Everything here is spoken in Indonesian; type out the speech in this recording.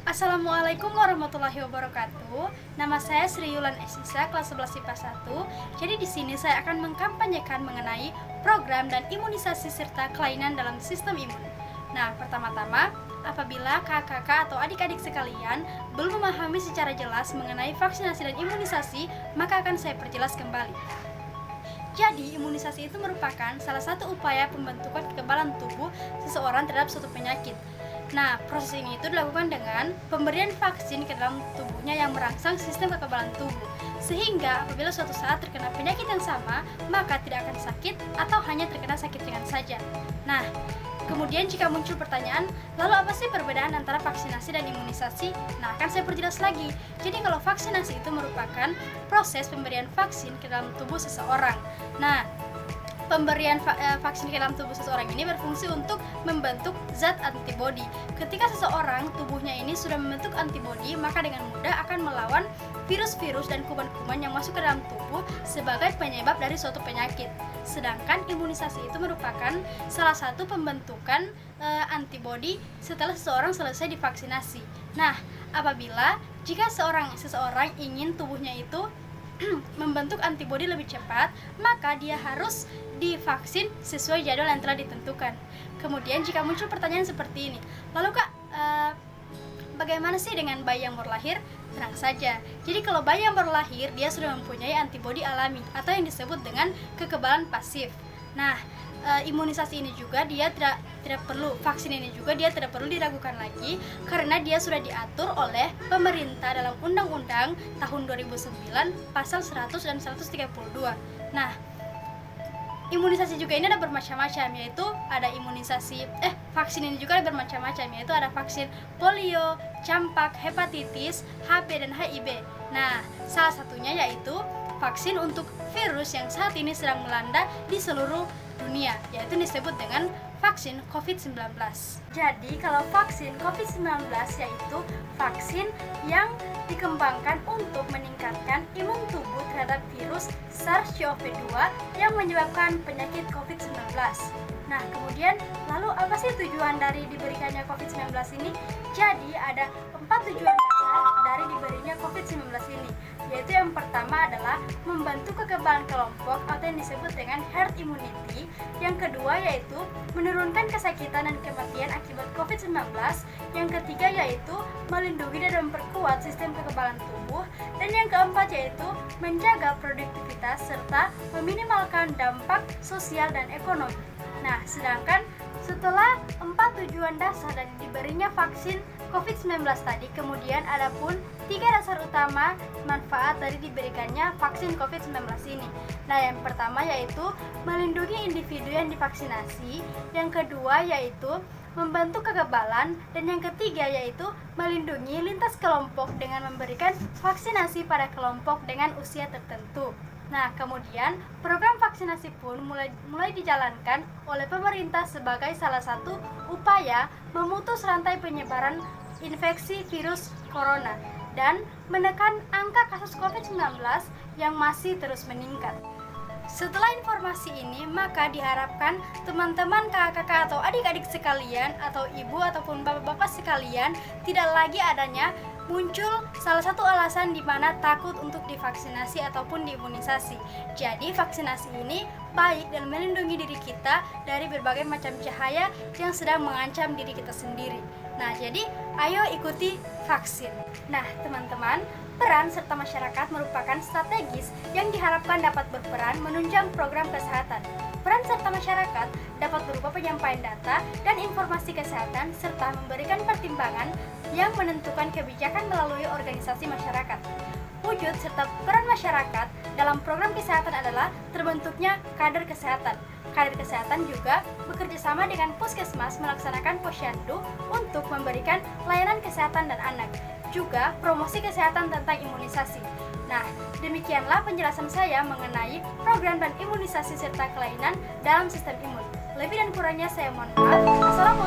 Assalamualaikum warahmatullahi wabarakatuh. Nama saya Sri Yulan Esisa, kelas 11 IPA 1. Jadi di sini saya akan mengkampanyekan mengenai program dan imunisasi serta kelainan dalam sistem imun. Nah, pertama-tama, apabila kakak-kakak atau adik-adik sekalian belum memahami secara jelas mengenai vaksinasi dan imunisasi, maka akan saya perjelas kembali. Jadi, imunisasi itu merupakan salah satu upaya pembentukan kekebalan tubuh seseorang terhadap suatu penyakit. Nah, proses ini itu dilakukan dengan pemberian vaksin ke dalam tubuhnya yang merangsang sistem kekebalan tubuh. Sehingga apabila suatu saat terkena penyakit yang sama, maka tidak akan sakit atau hanya terkena sakit ringan saja. Nah, kemudian jika muncul pertanyaan, lalu apa sih perbedaan antara vaksinasi dan imunisasi? Nah, akan saya perjelas lagi. Jadi kalau vaksinasi itu merupakan proses pemberian vaksin ke dalam tubuh seseorang. Nah, pemberian vaksin ke dalam tubuh seseorang ini berfungsi untuk membentuk zat antibodi. Ketika seseorang tubuhnya ini sudah membentuk antibodi, maka dengan mudah akan melawan virus-virus dan kuman-kuman yang masuk ke dalam tubuh sebagai penyebab dari suatu penyakit. Sedangkan imunisasi itu merupakan salah satu pembentukan antibodi setelah seseorang selesai divaksinasi. Nah, apabila jika seseorang ingin tubuhnya itu membentuk antibodi lebih cepat, maka dia harus divaksin sesuai jadwal yang telah ditentukan. Kemudian jika muncul pertanyaan seperti ini, lalu Kak, bagaimana sih dengan bayi yang baru lahir? Tenang saja. Jadi kalau bayi yang baru lahir, dia sudah mempunyai antibodi alami atau yang disebut dengan kekebalan pasif. Nah, imunisasi ini juga dia tidak perlu, vaksin ini juga dia tidak perlu diragukan lagi karena dia sudah diatur oleh pemerintah dalam Undang-Undang tahun 2009 pasal 100 dan 132. Nah, imunisasi juga ini ada bermacam-macam, yaitu ada vaksin ini juga ada bermacam-macam, yaitu ada vaksin polio, campak, hepatitis, HB dan HIV. Nah, salah satunya yaitu vaksin untuk virus yang saat ini sedang melanda di seluruh dunia, yaitu disebut dengan vaksin COVID-19. Jadi kalau vaksin COVID-19 yaitu vaksin yang dikembangkan untuk meningkatkan imun tubuh terhadap virus SARS-CoV-2 yang menyebabkan penyakit COVID-19. Nah, kemudian lalu apa sih tujuan dari diberikannya COVID-19 ini? Jadi ada 4 tujuan dasar dari diberinya COVID-19 ini, yaitu yang pertama adalah membantu kekebalan kelompok atau yang disebut dengan herd immunity. Yang kedua yaitu menurunkan kesakitan dan kematian akibat COVID-19. Yang ketiga yaitu melindungi dan memperkuat sistem kekebalan tubuh. Dan yang keempat yaitu menjaga produktivitas serta meminimalkan dampak sosial dan ekonomi. Nah, sedangkan setelah 4 tujuan dasar dari diberinya vaksin COVID-19 tadi, kemudian ada pun 3 dasar utama manfaat dari diberikannya vaksin COVID-19 ini. Nah, yang pertama yaitu melindungi individu yang divaksinasi, yang kedua yaitu membantu kekebalan, dan yang ketiga yaitu melindungi lintas kelompok dengan memberikan vaksinasi pada kelompok dengan usia tertentu. Nah, kemudian program vaksinasi pun mulai dijalankan oleh pemerintah sebagai salah satu upaya memutus rantai penyebaran infeksi virus corona dan menekan angka kasus COVID-19 yang masih terus meningkat. Setelah informasi ini, maka diharapkan teman-teman kakak-kakak atau adik-adik sekalian atau ibu ataupun bapak-bapak sekalian tidak lagi adanya muncul salah satu alasan di mana takut untuk divaksinasi ataupun diimunisasi. Jadi vaksinasi ini baik dan melindungi diri kita dari berbagai macam cahaya yang sedang mengancam diri kita sendiri. Nah, jadi ayo ikuti vaksin. Nah, teman-teman, peran serta masyarakat merupakan strategis yang diharapkan dapat berperan menunjang program kesehatan. Peran serta masyarakat dapat berupa penyampaian data dan informasi kesehatan serta memberikan pertimbangan yang menentukan kebijakan melalui organisasi masyarakat. Wujud serta peran masyarakat dalam program kesehatan adalah terbentuknya kader kesehatan. Kader kesehatan juga bekerja sama dengan puskesmas melaksanakan posyandu untuk memberikan layanan kesehatan dan anak. Juga promosi kesehatan tentang imunisasi. Nah, demikianlah penjelasan saya mengenai program dan imunisasi serta kelainan dalam sistem imun. Lebih dan kurangnya saya mohon maaf. Assalamualaikum.